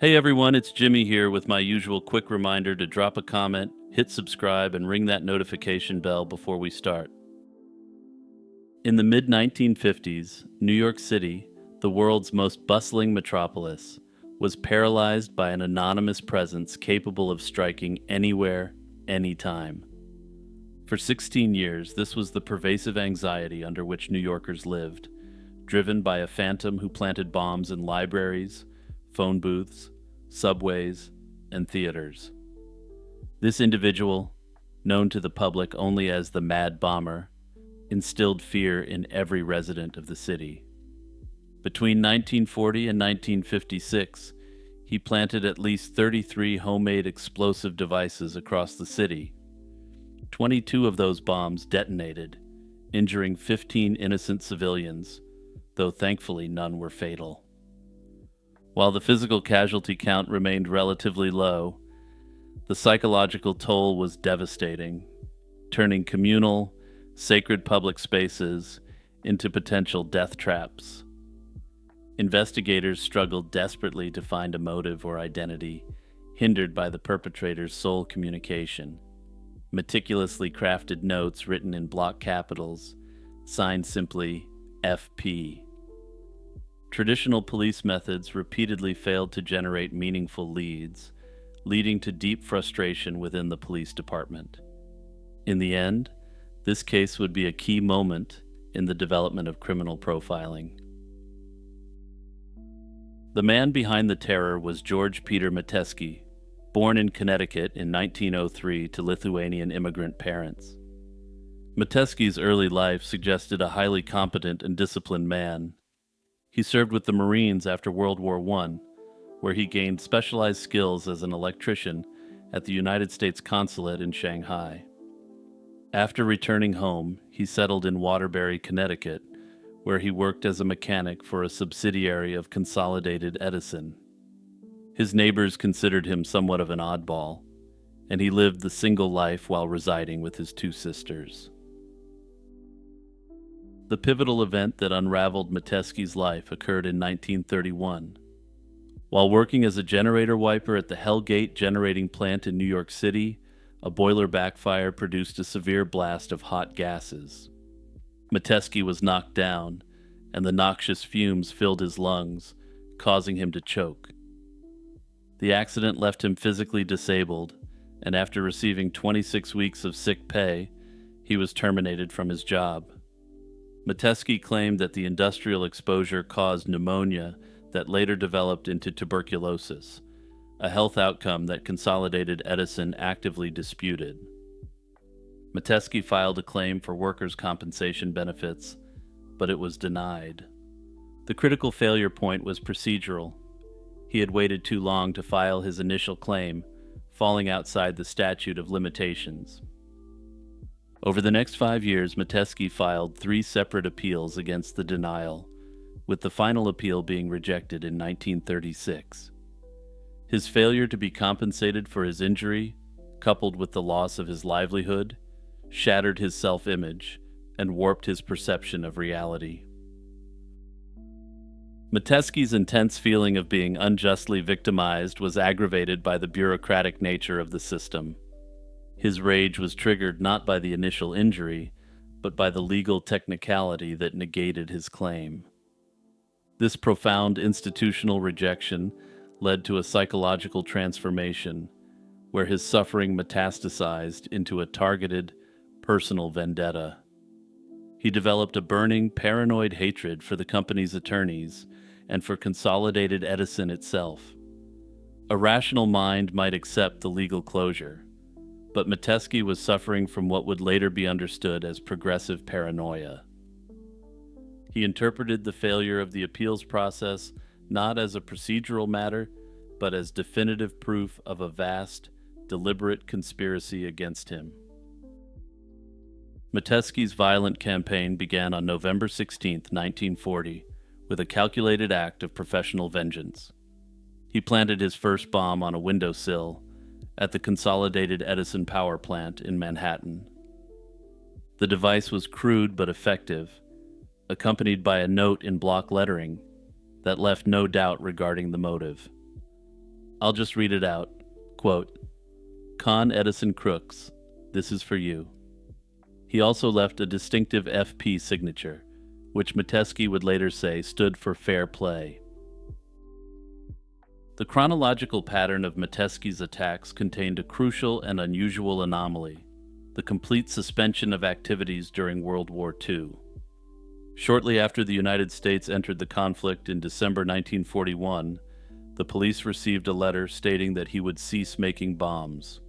Hey everyone, it's Jimmy here with my usual quick reminder to drop a comment, hit subscribe, and ring that notification bell before we start. In the mid 1950s, New York City, the world's most bustling metropolis, was paralyzed by an anonymous presence capable of striking anywhere, anytime. For 16 years, this was the pervasive anxiety under which New Yorkers lived, driven by a phantom who planted bombs in libraries, phone booths, subways, and theaters. This individual, known to the public only as the Mad Bomber, instilled fear in every resident of the city. Between 1940 and 1956, he planted at least 33 homemade explosive devices across the city. 22 of those bombs detonated, injuring 15 innocent civilians, though thankfully none were fatal. While the physical casualty count remained relatively low, the psychological toll was devastating, turning communal, sacred public spaces into potential death traps. Investigators struggled desperately to find a motive or identity, hindered by the perpetrator's sole communication. Meticulously crafted notes written in block capitals, signed simply FP. Traditional police methods repeatedly failed to generate meaningful leads, leading to deep frustration within the police department. In the end, this case would be a key moment in the development of criminal profiling. The man behind the terror was George Peter Metesky, born in Connecticut in 1903 to Lithuanian immigrant parents. Metesky's early life suggested a highly competent and disciplined man. He served with the Marines after World War I, where he gained specialized skills as an electrician at the United States Consulate in Shanghai. After returning home, he settled in Waterbury, Connecticut, where he worked as a mechanic for a subsidiary of Consolidated Edison. His neighbors considered him somewhat of an oddball, and he lived the single life while residing with his two sisters. The pivotal event that unraveled Metesky's life occurred in 1931. While working as a generator wiper at the Hellgate generating plant in New York City, a boiler backfire produced a severe blast of hot gases. Metesky was knocked down, and the noxious fumes filled his lungs, causing him to choke. The accident left him physically disabled, and after receiving 26 weeks of sick pay, he was terminated from his job. Metesky claimed that the industrial exposure caused pneumonia that later developed into tuberculosis, a health outcome that Consolidated Edison actively disputed. Metesky filed a claim for workers' compensation benefits, but it was denied. The critical failure point was procedural. He had waited too long to file his initial claim, falling outside the statute of limitations. Over the next 5 years, Metesky filed 3 separate appeals against the denial, with the final appeal being rejected in 1936. His failure to be compensated for his injury, coupled with the loss of his livelihood, shattered his self-image and warped his perception of reality. Metesky's intense feeling of being unjustly victimized was aggravated by the bureaucratic nature of the system. His rage was triggered not by the initial injury, but by the legal technicality that negated his claim. This profound institutional rejection led to a psychological transformation, where his suffering metastasized into a targeted, personal vendetta. He developed a burning, paranoid hatred for the company's attorneys and for Consolidated Edison itself. A rational mind might accept the legal closure, but Metesky was suffering from what would later be understood as progressive paranoia. He interpreted the failure of the appeals process not as a procedural matter, but as definitive proof of a vast, deliberate conspiracy against him. Metesky's violent campaign began on November 16, 1940, with a calculated act of professional vengeance. He planted his first bomb on a windowsill at the Consolidated Edison power plant in Manhattan. The device was crude but effective, accompanied by a note in block lettering that left no doubt regarding the motive. I'll just read it out. Quote, Con Edison Crooks, this is for you. He also left a distinctive FP signature, which Metesky would later say stood for fair play. The chronological pattern of Metesky's attacks contained a crucial and unusual anomaly: the complete suspension of activities during World War II. Shortly after the United States entered the conflict in December 1941, the police received a letter stating that he would cease making bombs.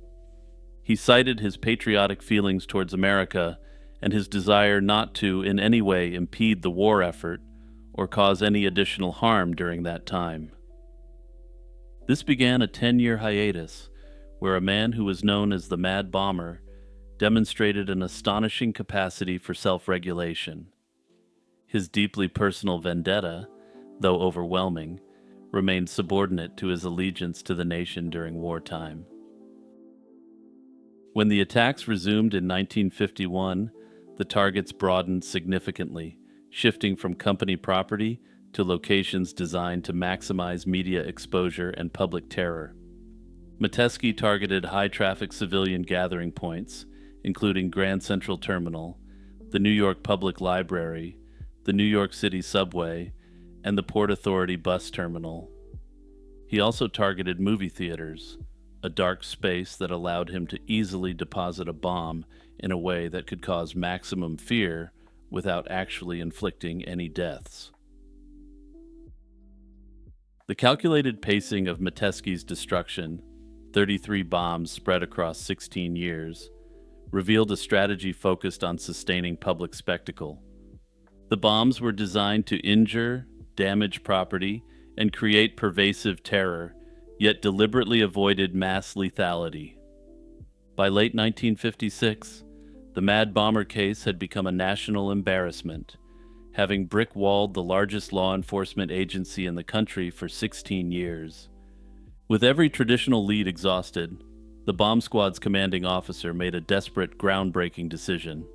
He cited his patriotic feelings towards America and his desire not to in any way impede the war effort or cause any additional harm during that time. This began a 10-year hiatus where a man who was known as the Mad Bomber demonstrated an astonishing capacity for self-regulation. His deeply personal vendetta, though overwhelming, remained subordinate to his allegiance to the nation during wartime. When the attacks resumed in 1951, the targets broadened significantly, shifting from company property to locations designed to maximize media exposure and public terror. Metesky targeted high-traffic civilian gathering points, including Grand Central Terminal, the New York Public Library, the New York City Subway, and the Port Authority bus terminal. He also targeted movie theaters, a dark space that allowed him to easily deposit a bomb in a way that could cause maximum fear without actually inflicting any deaths. The calculated pacing of Metesky's destruction, 33 bombs spread across 16 years, revealed a strategy focused on sustaining public spectacle. The bombs were designed to injure, damage property, and create pervasive terror, yet deliberately avoided mass lethality. By late 1956, the Mad Bomber case had become a national embarrassment, having brick-walled the largest law enforcement agency in the country for 16 years. With every traditional lead exhausted, the bomb squad's commanding officer made a desperate, groundbreaking decision.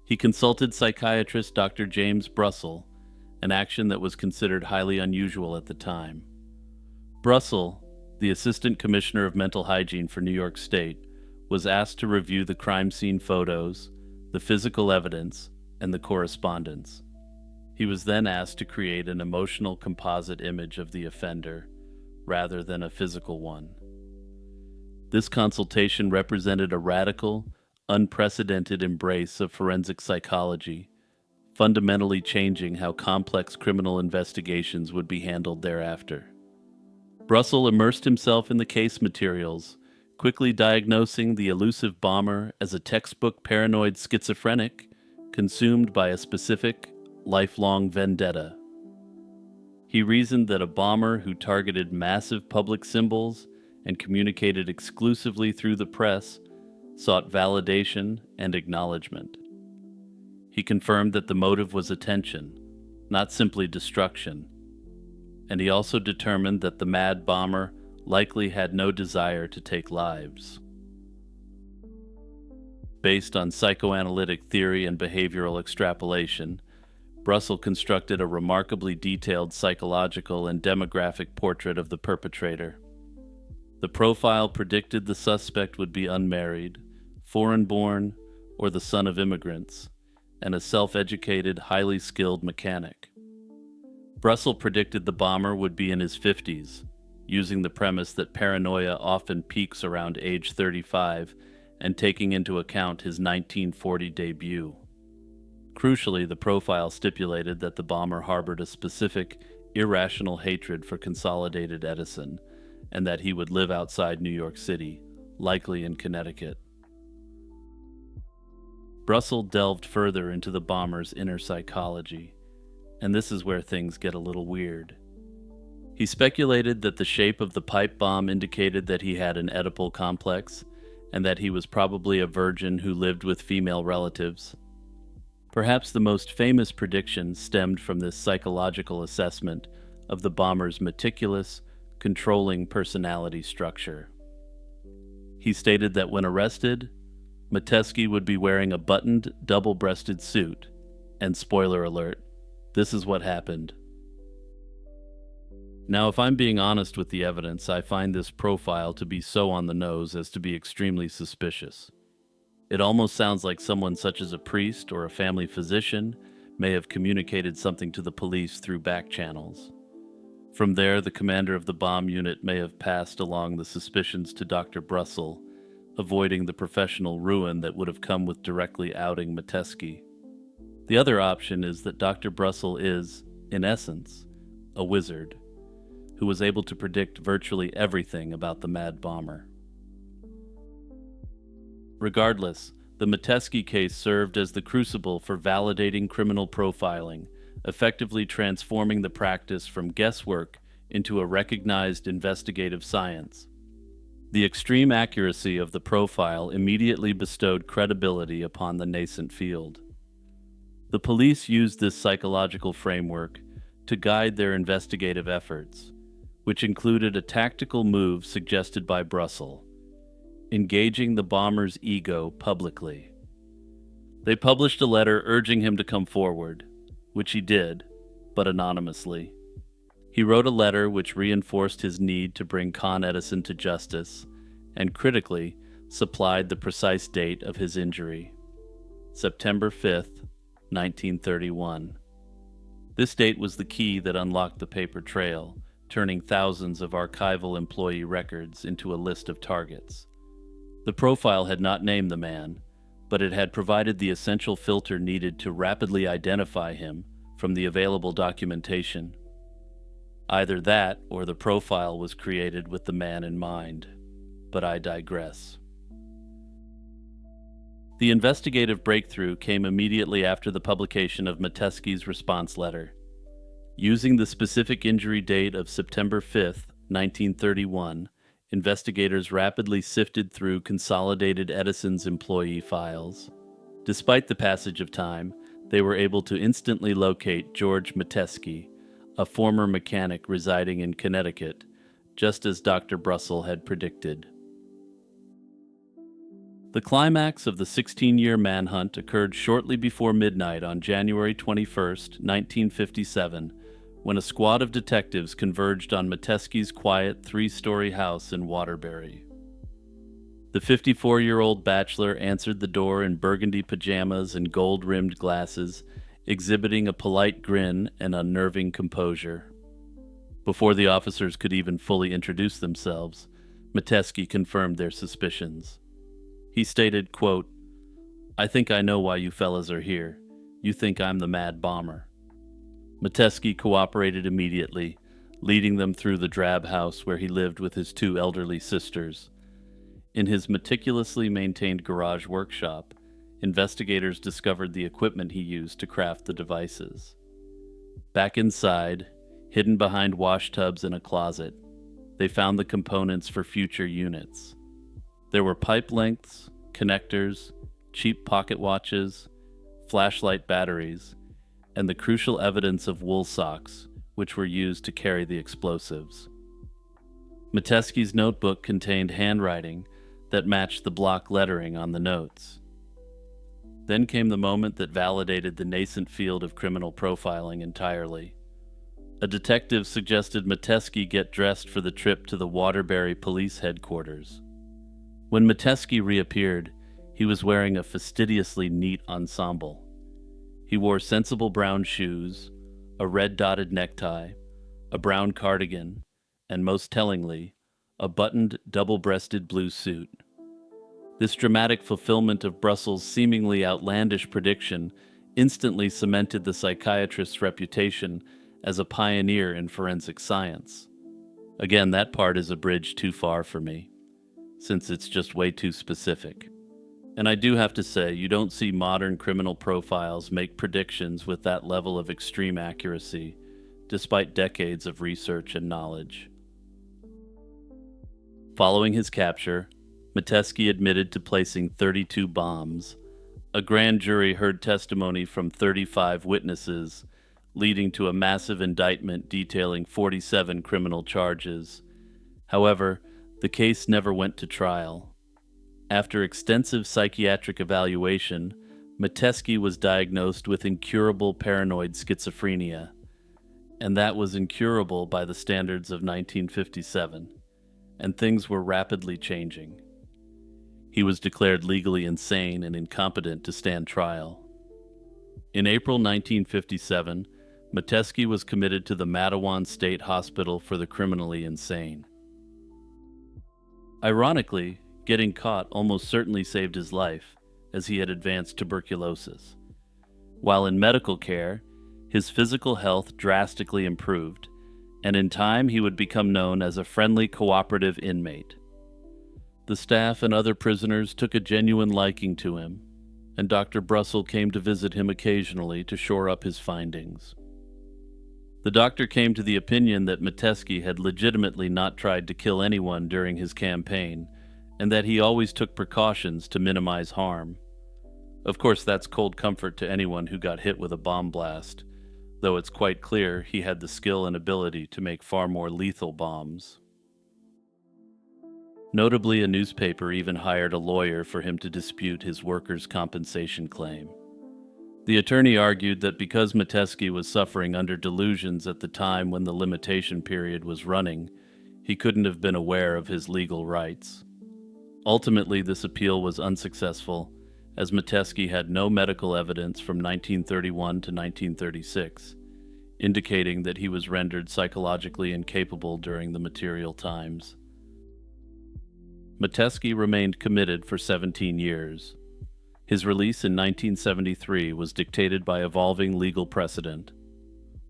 He consulted psychiatrist Dr. James Brussel, an action that was considered highly unusual at the time. Brussel, the Assistant Commissioner of Mental Hygiene for New York State, was asked to review the crime scene photos, the physical evidence, and the correspondence. He was then asked to create an emotional composite image of the offender, rather than a physical one. This consultation represented a radical, unprecedented embrace of forensic psychology, fundamentally changing how complex criminal investigations would be handled thereafter. Brussel immersed himself in the case materials, quickly diagnosing the elusive bomber as a textbook paranoid schizophrenic consumed by a specific, lifelong vendetta. He reasoned that a bomber who targeted massive public symbols and communicated exclusively through the press sought validation and acknowledgement. He confirmed that the motive was attention, not simply destruction, and he also determined that the Mad Bomber likely had no desire to take lives. Based on psychoanalytic theory and behavioral extrapolation, Brussel constructed a remarkably detailed psychological and demographic portrait of the perpetrator. The profile predicted the suspect would be unmarried, foreign-born, or the son of immigrants, and a self-educated, highly skilled mechanic. Brussel predicted the bomber would be in his 50s, using the premise that paranoia often peaks around age 35 and taking into account his 1940 debut. Crucially, the profile stipulated that the bomber harbored a specific, irrational hatred for Consolidated Edison, and that he would live outside New York City, likely in Connecticut. Brussel delved further into the bomber's inner psychology, and this is where things get a little weird. He speculated that the shape of the pipe bomb indicated that he had an Oedipal complex, and that he was probably a virgin who lived with female relatives. Perhaps the most famous prediction stemmed from this psychological assessment of the bomber's meticulous, controlling personality structure. He stated that when arrested, Metesky would be wearing a buttoned, double-breasted suit, and spoiler alert, this is what happened. Now, if I'm being honest with the evidence, I find this profile to be so on the nose as to be extremely suspicious. It almost sounds like someone such as a priest or a family physician may have communicated something to the police through back channels. From there, the commander of the bomb unit may have passed along the suspicions to Dr. Brussel, avoiding the professional ruin that would have come with directly outing Metesky. The other option is that Dr. Brussel is, in essence, a wizard who was able to predict virtually everything about the mad bomber. Regardless, the Metesky case served as the crucible for validating criminal profiling, effectively transforming the practice from guesswork into a recognized investigative science. The extreme accuracy of the profile immediately bestowed credibility upon the nascent field. The police used this psychological framework to guide their investigative efforts, which included a tactical move suggested by Brussel: engaging the bomber's ego publicly. They published a letter urging him to come forward, which he did, but anonymously. He wrote a letter which reinforced his need to bring Con Edison to justice, and critically supplied the precise date of his injury: September 5th, 1931. This date was the key that unlocked the paper trail, turning thousands of archival employee records into a list of targets. The profile had not named the man, but it had provided the essential filter needed to rapidly identify him from the available documentation. Either that or the profile was created with the man in mind, but I digress. The investigative breakthrough came immediately after the publication of Metesky's response letter. Using the specific injury date of September 5th, 1931, investigators rapidly sifted through Consolidated Edison's employee files. Despite the passage of time, they were able to instantly locate George Metesky, a former mechanic residing in Connecticut, just as Dr. Brussel had predicted. The climax of the 16-year manhunt occurred shortly before midnight on January 21st, 1957, when a squad of detectives converged on Metesky's quiet three-story house in Waterbury. The 54-year-old bachelor answered the door in burgundy pajamas and gold-rimmed glasses, exhibiting a polite grin and unnerving composure. Before the officers could even fully introduce themselves, Metesky confirmed their suspicions. He stated, quote, "I think I know why you fellas are here. You think I'm the mad bomber." Metesky cooperated immediately, leading them through the drab house where he lived with his two elderly sisters. In his meticulously maintained garage workshop, investigators discovered the equipment he used to craft the devices. Back inside, hidden behind wash tubs in a closet, they found the components for future units. There were pipe lengths, connectors, cheap pocket watches, flashlight batteries, and the crucial evidence of wool socks, which were used to carry the explosives. Metesky's notebook contained handwriting that matched the block lettering on the notes. Then came the moment that validated the nascent field of criminal profiling entirely. A detective suggested Metesky get dressed for the trip to the Waterbury Police Headquarters. When Metesky reappeared, he was wearing a fastidiously neat ensemble. He wore sensible brown shoes, a red dotted necktie, a brown cardigan, and most tellingly, a buttoned, double-breasted blue suit. This dramatic fulfillment of Brussel's seemingly outlandish prediction instantly cemented the psychiatrist's reputation as a pioneer in forensic science. Again, that part is a bridge too far for me, since it's just way too specific. And I do have to say, you don't see modern criminal profiles make predictions with that level of extreme accuracy, despite decades of research and knowledge. Following his capture, Metesky admitted to placing 32 bombs. A grand jury heard testimony from 35 witnesses, leading to a massive indictment detailing 47 criminal charges. However, the case never went to trial. After extensive psychiatric evaluation, Metesky was diagnosed with incurable paranoid schizophrenia. and that was incurable by the standards of 1957, and things were rapidly changing. He was declared legally insane and incompetent to stand trial. In April 1957, Metesky was committed to the Mattawan State Hospital for the criminally insane. Ironically, getting caught almost certainly saved his life, as he had advanced tuberculosis. While in medical care, his physical health drastically improved, and in time he would become known as a friendly, cooperative inmate. The staff and other prisoners took a genuine liking to him, and Dr. Brussel came to visit him occasionally to shore up his findings. The doctor came to the opinion that Metesky had legitimately not tried to kill anyone during his campaign, and that he always took precautions to minimize harm. Of course, that's cold comfort to anyone who got hit with a bomb blast, though it's quite clear he had the skill and ability to make far more lethal bombs. Notably, a newspaper even hired a lawyer for him to dispute his workers' compensation claim. The attorney argued that because Metesky was suffering under delusions at the time when the limitation period was running, he couldn't have been aware of his legal rights. Ultimately, this appeal was unsuccessful, as Metesky had no medical evidence from 1931 to 1936, indicating that he was rendered psychologically incapable during the material times. Metesky remained committed for 17 years. His release in 1973 was dictated by evolving legal precedent.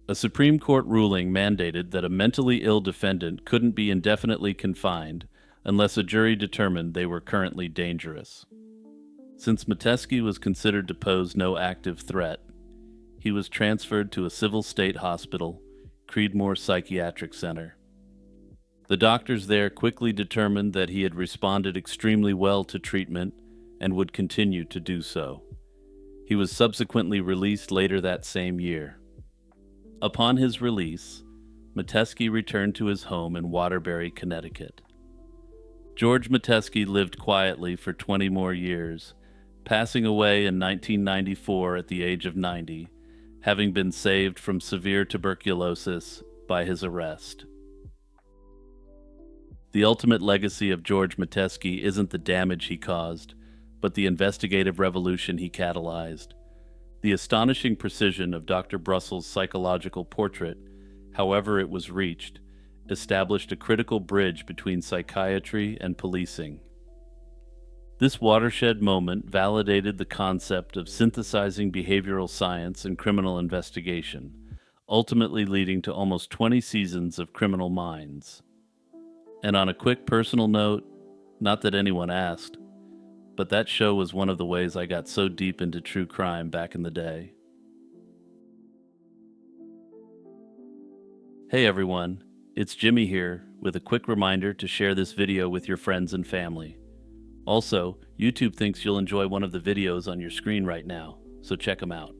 A Supreme Court ruling mandated that a mentally ill defendant couldn't be indefinitely confined unless a jury determined they were currently dangerous. Since Metesky was considered to pose no active threat, he was transferred to a civil state hospital, Creedmoor Psychiatric Center. The doctors there quickly determined that he had responded extremely well to treatment and would continue to do so. He was subsequently released later that same year. Upon his release, Metesky returned to his home in Waterbury, Connecticut. George Metesky lived quietly for 20 more years, passing away in 1994 at the age of 90, having been saved from severe tuberculosis by his arrest. The ultimate legacy of George Metesky isn't the damage he caused, but the investigative revolution he catalyzed. The astonishing precision of Dr. Brussel's psychological portrait, however it was reached, established a critical bridge between psychiatry and policing. This watershed moment validated the concept of synthesizing behavioral science and criminal investigation, ultimately leading to almost 20 seasons of Criminal Minds. And on a quick personal note, not that anyone asked, but that show was one of the ways I got so deep into true crime back in the day. Hey everyone, it's Jimmy here with a quick reminder to share this video with your friends and family. Also, YouTube thinks you'll enjoy one of the videos on your screen right now, so check them out.